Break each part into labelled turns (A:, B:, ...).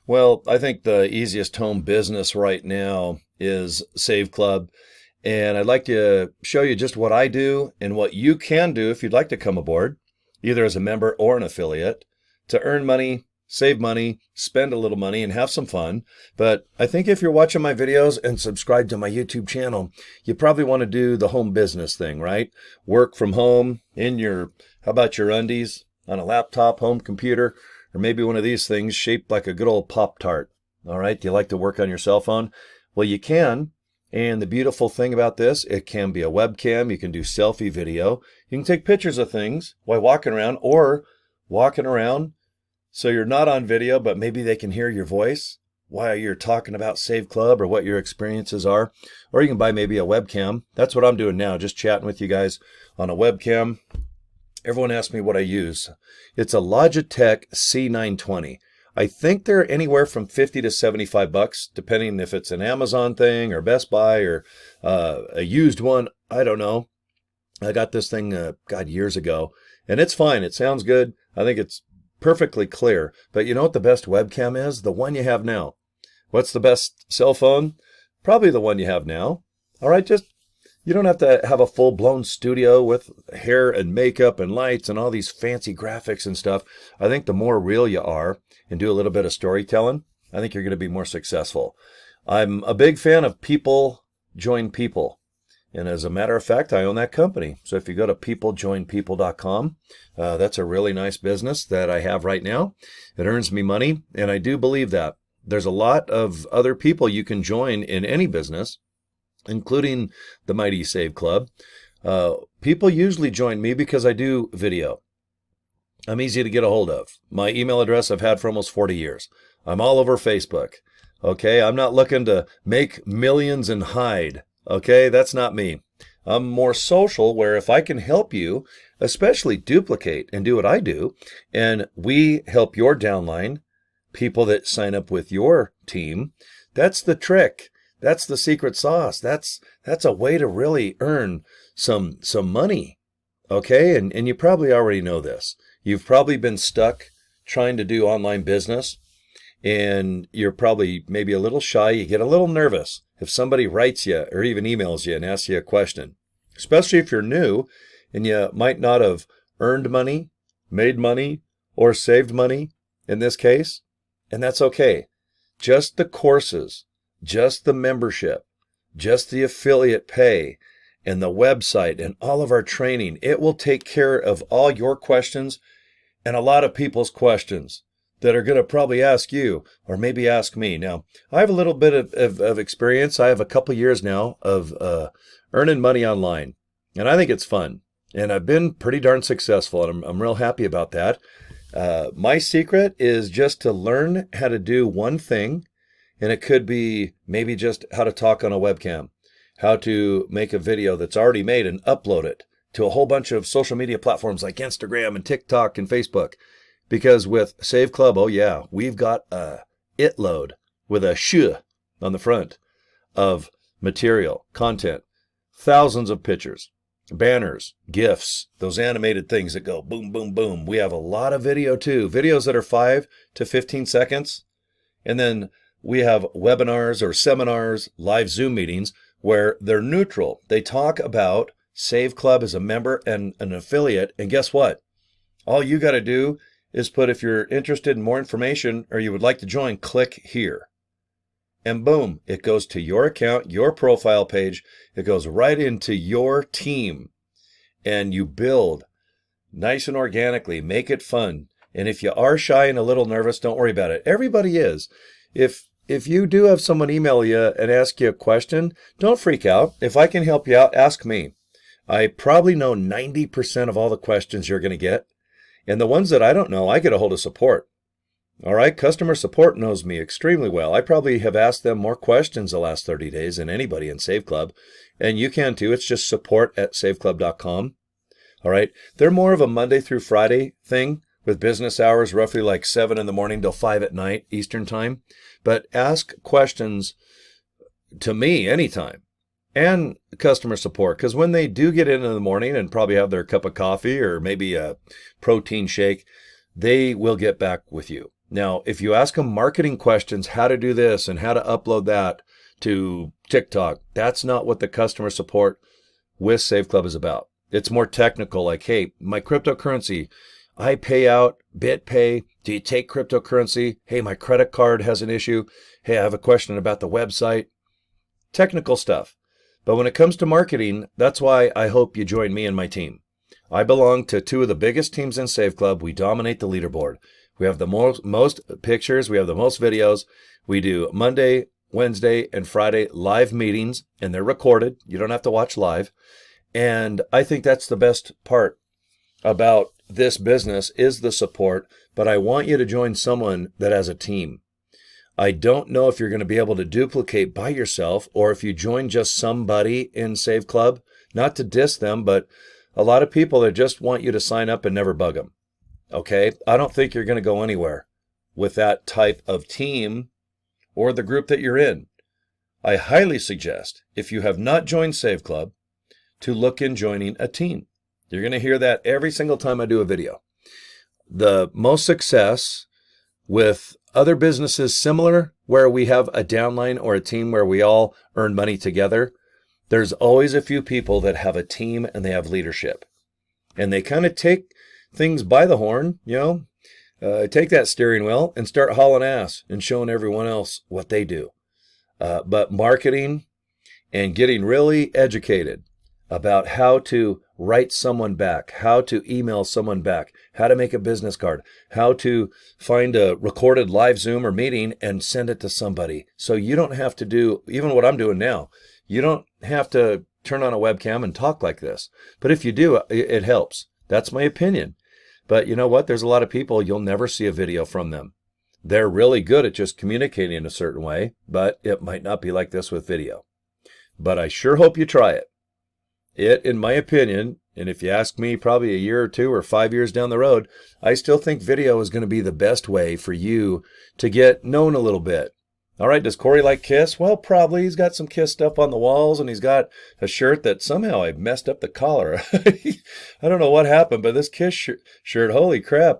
A: Well, I think the easiest home business right now is Save Club. And I'd like to show you just what I do and what you can do if you'd like to come aboard, either as a member or an affiliate, to earn money, save money, spend a little money, and have some fun. But I think if you're watching my videos and subscribe to my YouTube channel, you probably want to do the home business thing, right? Work from home in how about your undies, on a laptop, home computer, or maybe one of these things shaped like a good old Pop-Tart. All right, do you like to work on your cell phone? Well, you can. And the beautiful thing about this, it can be a webcam. You can do selfie video. You can take pictures of things while walking around, or walking around so you're not on video, but maybe they can hear your voice while you're talking about Save Club or what your experiences are. Or you can buy maybe a webcam. That's what I'm doing now, just chatting with you guys on a webcam. Everyone asks me what I use. It's a Logitech C920. I think they're anywhere from 50 to 75 bucks, depending if it's an Amazon thing or Best Buy or a used one. I don't know. I got this thing, years ago, and it's fine. It sounds good. I think it's perfectly clear. But you know what the best webcam is? The one you have now. What's the best cell phone? Probably the one you have now. All right, you don't have to have a full-blown studio with hair and makeup and lights and all these fancy graphics and stuff. I think the more real you are and do a little bit of storytelling, I think you're going to be more successful. I'm a big fan of People Join People. And as a matter of fact, I own that company. So if you go to peoplejoinpeople.com, that's a really nice business that I have right now. It earns me money, and I do believe that. There's a lot of other people you can join in any business, including the Mighty Save Club. People usually join me because I do video. I'm easy to get a hold of. My email address I've had for almost 40 years. I'm all over Facebook. Okay, I'm not looking to make millions and hide. Okay, that's not me. I'm more social, where if I can help you, especially duplicate and do what I do, and we help your downline, people that sign up with your team, that's the trick. That's the secret sauce. That's a way to really earn some money. Okay, and you probably already know this. You've probably been stuck trying to do online business, and you're probably maybe a little shy. You get a little nervous if somebody writes you or even emails you and asks you a question, especially if you're new and you might not have earned money, made money, or saved money in this case. And that's okay. Just the courses, just the membership, just the affiliate pay, and the website and all of our training, it will take care of all your questions and a lot of people's questions that are going to probably ask you or maybe ask me. Now, I have a little bit of experience. I have a couple years now of earning money online, and I think it's fun. And I've been pretty darn successful, and I'm real happy about that. My secret is just to learn how to do one thing, and it could be maybe just how to talk on a webcam, how to make a video that's already made and upload it to a whole bunch of social media platforms like Instagram and TikTok and Facebook. Because with Save Club, oh yeah, we've got a itload with a sh on the front of material, content, thousands of pictures, banners, GIFs, those animated things that go boom, boom, boom. We have a lot of video too, videos that are 5 to 15 seconds. And then we have webinars or seminars, live Zoom meetings where they're neutral. They talk about Save Club as a member and an affiliate. And guess what? All you got to do is put, if you're interested in more information or you would like to join, click here. And boom, it goes to your account, your profile page. It goes right into your team. And you build nice and organically, make it fun. And if you are shy and a little nervous, don't worry about it. Everybody is. If you do have someone email you and ask you a question, don't freak out. If I can help you out, ask me. I probably know 90% of all the questions you're going to get. And the ones that I don't know, I get a hold of support. All right, customer support knows me extremely well. I probably have asked them more questions the last 30 days than anybody in Save Club. And you can too. It's just support@saveclub.com. All right, they're more of a Monday through Friday thing with business hours, roughly like 7 in the morning till 5 at night Eastern time. But ask questions to me anytime. And customer support, because when they do get in the morning and probably have their cup of coffee or maybe a protein shake, they will get back with you. Now, if you ask them marketing questions, how to do this and how to upload that to TikTok, that's not what the customer support with Save Club is about. It's more technical, like, hey, my cryptocurrency, I pay out BitPay. Do you take cryptocurrency? Hey, my credit card has an issue. Hey, I have a question about the website. Technical stuff. But when it comes to marketing, that's why I hope you join me and my team. I belong to two of the biggest teams in Save Club. We dominate the leaderboard. We have the most pictures. We have the most videos. We do Monday, Wednesday, and Friday live meetings, and they're recorded. You don't have to watch live. And I think that's the best part about this business is the support, but I want you to join someone that has a team. I don't know if you're going to be able to duplicate by yourself or if you join just somebody in Save Club, not to diss them, but a lot of people that just want you to sign up and never bug them. Okay? I don't think you're going to go anywhere with that type of team or the group that you're in. I highly suggest, if you have not joined Save Club, to look in joining a team. You're going to hear that every single time I do a video. The most success with other businesses similar, where we have a downline or a team where we all earn money together, there's always a few people that have a team and they have leadership. And they kind of take things by the horn, take that steering wheel and start hauling ass and showing everyone else what they do. But marketing and getting really educated about how to write someone back, how to email someone back, how to make a business card, how to find a recorded live Zoom or meeting and send it to somebody. So you don't have to do, even what I'm doing now, you don't have to turn on a webcam and talk like this. But if you do, it helps. That's my opinion. But you know what? There's a lot of people, you'll never see a video from them. They're really good at just communicating in a certain way, but it might not be like this with video. But I sure hope you try it. It, in my opinion, and if you ask me probably a year or 2 or 5 years down the road, I still think video is going to be the best way for you to get known a little bit. All right, does Cory like Kiss? Well, probably. He's got some Kiss stuff on the walls, and he's got a shirt that somehow I messed up the collar. I don't know what happened, but this Kiss shirt, holy crap,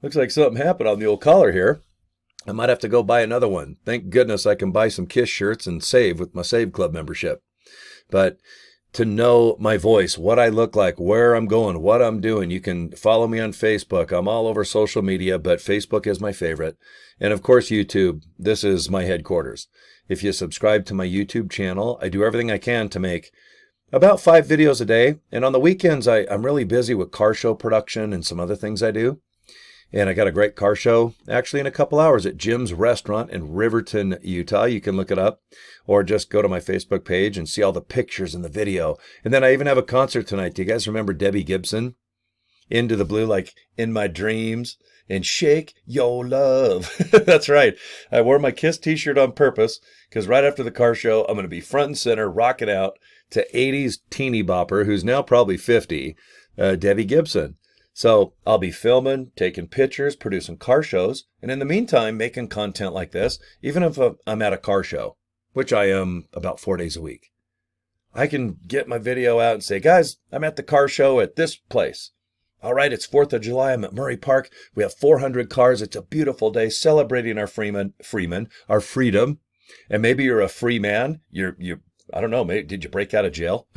A: looks like something happened on the old collar here. I might have to go buy another one. Thank goodness I can buy some Kiss shirts and save with my Save Club membership. But to know my voice, what I look like, where I'm going, what I'm doing, you can follow me on Facebook. I'm all over social media, but Facebook is my favorite. And of course, YouTube. This is my headquarters. If you subscribe to my YouTube channel, I do everything I can to make about 5 videos a day. And on the weekends, I'm really busy with car show production and some other things I do. And I got a great car show actually in a couple hours at Jim's Restaurant in Riverton, Utah. You can look it up or just go to my Facebook page and see all the pictures and the video. And then I even have a concert tonight. Do you guys remember Debbie Gibson? Into the Blue, like In My Dreams and Shake Your Love. That's right. I wore my Kiss t-shirt on purpose because right after the car show, I'm going to be front and center rocking out to 80s teeny bopper, who's now probably 50, Debbie Gibson. So I'll be filming, taking pictures, producing car shows, and in the meantime, making content like this, even if I'm at a car show, which I am about 4 days a week. I can get my video out and say, guys, I'm at the car show at this place. All right, it's 4th of July. I'm at Murray Park. We have 400 cars. It's a beautiful day celebrating our our freedom. And maybe you're a free man. I don't know, maybe, did you break out of jail?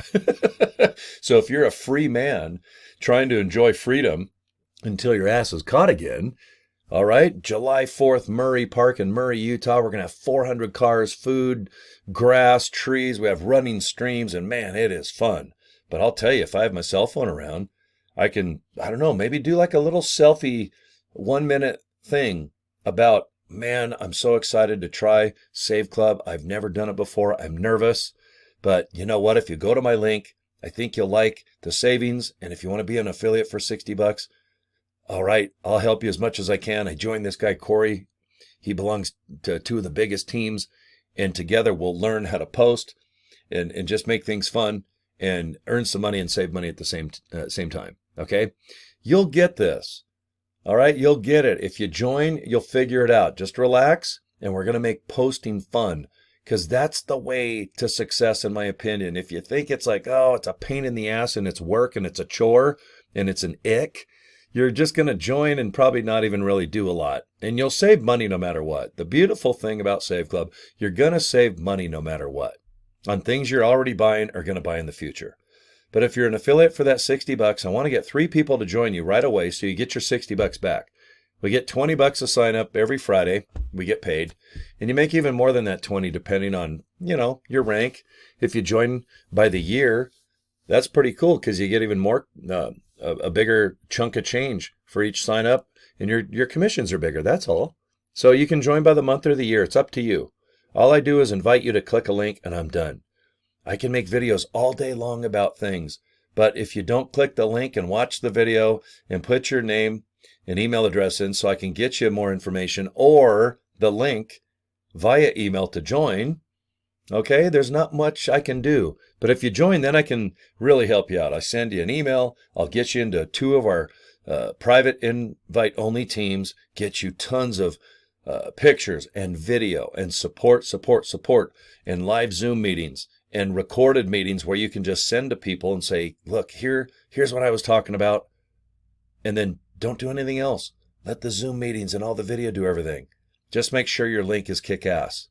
A: So if you're a free man trying to enjoy freedom until your ass is caught again, all right, July 4th, Murray Park in Murray, Utah. We're going to have 400 cars, food, grass, trees. We have running streams, and man, it is fun. But I'll tell you, if I have my cell phone around, I can, I don't know, maybe do like a little selfie 1-minute thing about, man, I'm so excited to try Save Club. I've never done it before. I'm nervous. But you know what? If you go to my link, I think you'll like the savings. And if you want to be an affiliate for $60, all right, I'll help you as much as I can. I joined this guy, Cory. He belongs to 2 of the biggest teams. And together we'll learn how to post and just make things fun and earn some money and save money at the same time. Okay? You'll get this. All right? You'll get it. If you join, you'll figure it out. Just relax, and we're going to make posting fun. Because that's the way to success, in my opinion. If you think it's like, oh, it's a pain in the ass and it's work and it's a chore and it's an ick, you're just going to join and probably not even really do a lot. And you'll save money no matter what. The beautiful thing about Save Club, you're going to save money no matter what on things you're already buying or going to buy in the future. But if you're an affiliate for that $60, I want to get 3 people to join you right away so you get your $60 back. We get $20 a sign up every Friday. We get paid. And you make even more than that 20 depending on, your rank. If you join by the year, that's pretty cool because you get even more, a bigger chunk of change for each sign up, and your commissions are bigger. That's all. So you can join by the month or the year. It's up to you. All I do is invite you to click a link and I'm done. I can make videos all day long about things, but if you don't click the link and watch the video and put your name and email address in so I can get you more information or the link via email to join, okay, there's not much I can do. But if you join, then I can really help you out. I send you an email. I'll get you into 2 of our private invite-only teams, get you tons of pictures and video and support, and live Zoom meetings and recorded meetings where you can just send to people and say, look, here's what I was talking about. And then don't do anything else. Let the Zoom meetings and all the video do everything. Just make sure your link is kick-ass.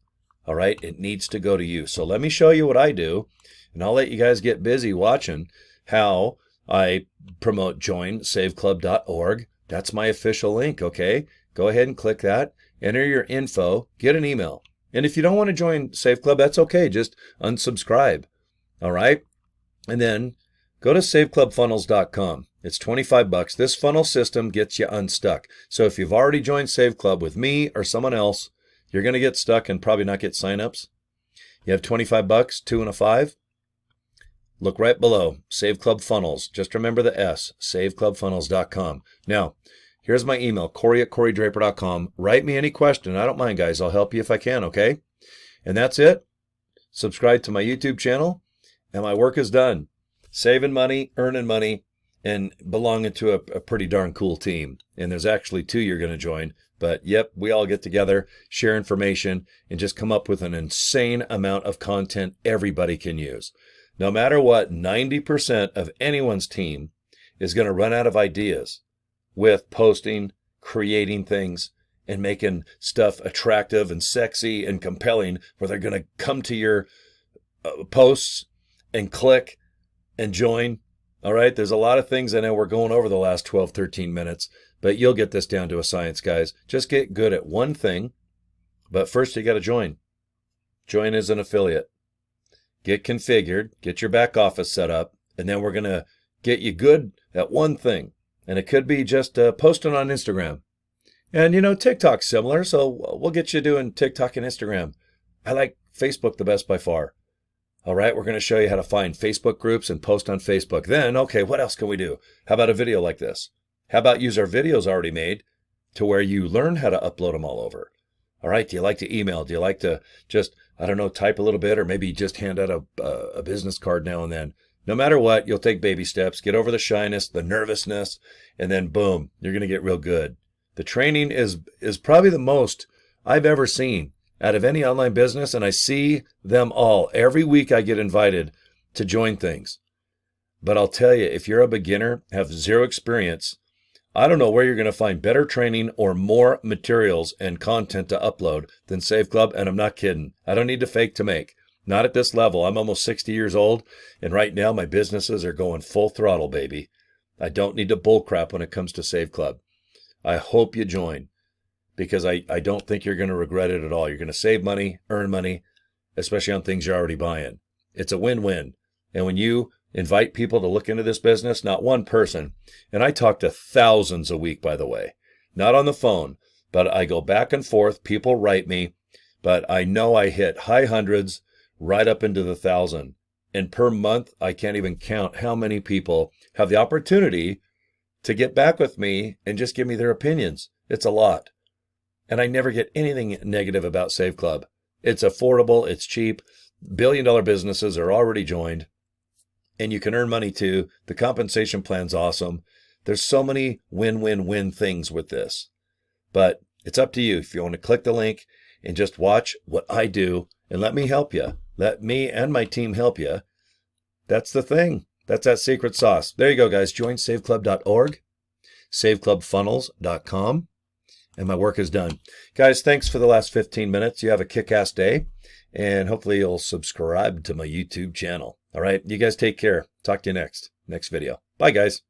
A: All right? It needs to go to you. So let me show you what I do, and I'll let you guys get busy watching how I promote joinsaveclub.org. That's my official link, okay? Go ahead and click that. Enter your info. Get an email. And if you don't want to join Save Club, that's okay. Just unsubscribe. All right? And then go to saveclubfunnels.com. It's $25. This funnel system gets you unstuck. So if you've already joined Save Club with me or someone else, you're going to get stuck and probably not get signups. You have $25, 2 and a 5. Look right below, Save Club Funnels. Just remember the S, saveclubfunnels.com. Now, here's my email, Cory@CoryDraper.com. Write me any question. I don't mind, guys. I'll help you if I can, okay? And that's it. Subscribe to my YouTube channel, and my work is done. Saving money, earning money, and belonging to a pretty darn cool team. And there's actually 2 you're going to join. But yep, we all get together, share information, and just come up with an insane amount of content everybody can use. No matter what, 90% of anyone's team is going to run out of ideas with posting, creating things, and making stuff attractive and sexy and compelling where they're going to come to your posts and click and join. All right, there's a lot of things I know we're going over the last 12, 13 minutes, but you'll get this down to a science, guys. Just get good at one thing, but first you got to join. Join as an affiliate. Get configured, get your back office set up, and then we're going to get you good at one thing. And it could be just posting on Instagram. And, TikTok's similar, so we'll get you doing TikTok and Instagram. I like Facebook the best by far. All right, we're going to show you how to find Facebook groups and post on Facebook. Then, okay, what else can we do? How about a video like this? How about use our videos already made to where you learn how to upload them all over? All right, do you like to email? Do you like to just, type a little bit or maybe just hand out a business card now and then? No matter what, you'll take baby steps, get over the shyness, the nervousness, and then boom, you're going to get real good. The training is probably the most I've ever seen out of any online business, and I see them all. Every week I get invited to join things. But I'll tell you, if you're a beginner, have 0 experience, I don't know where you're going to find better training or more materials and content to upload than Save Club, and I'm not kidding. I don't need to fake to make. Not at this level. I'm almost 60 years old, and right now my businesses are going full throttle, baby. I don't need to bullcrap when it comes to Save Club. I hope you join, because I don't think you're going to regret it at all. You're going to save money, earn money, especially on things you're already buying. It's a win-win. And when you invite people to look into this business, not one person, and I talk to thousands a week, by the way, not on the phone, but I go back and forth. People write me, but I know I hit high hundreds right up into the 1,000. And per month, I can't even count how many people have the opportunity to get back with me and just give me their opinions. It's a lot. And I never get anything negative about Save Club. It's affordable. It's cheap. Billion-dollar businesses are already joined. And you can earn money too. The compensation plan's awesome. There's so many win-win-win things with this. But it's up to you if you want to click the link and just watch what I do and let me help you. Let me and my team help you. That's the thing. That's that secret sauce. There you go, guys. Joinsaveclub.org. saveclubfunnels.com, and my work is done. Guys, thanks for the last 15 minutes. You have a kick-ass day, and hopefully you'll subscribe to my YouTube channel. All right, you guys take care. Talk to you next video. Bye, guys.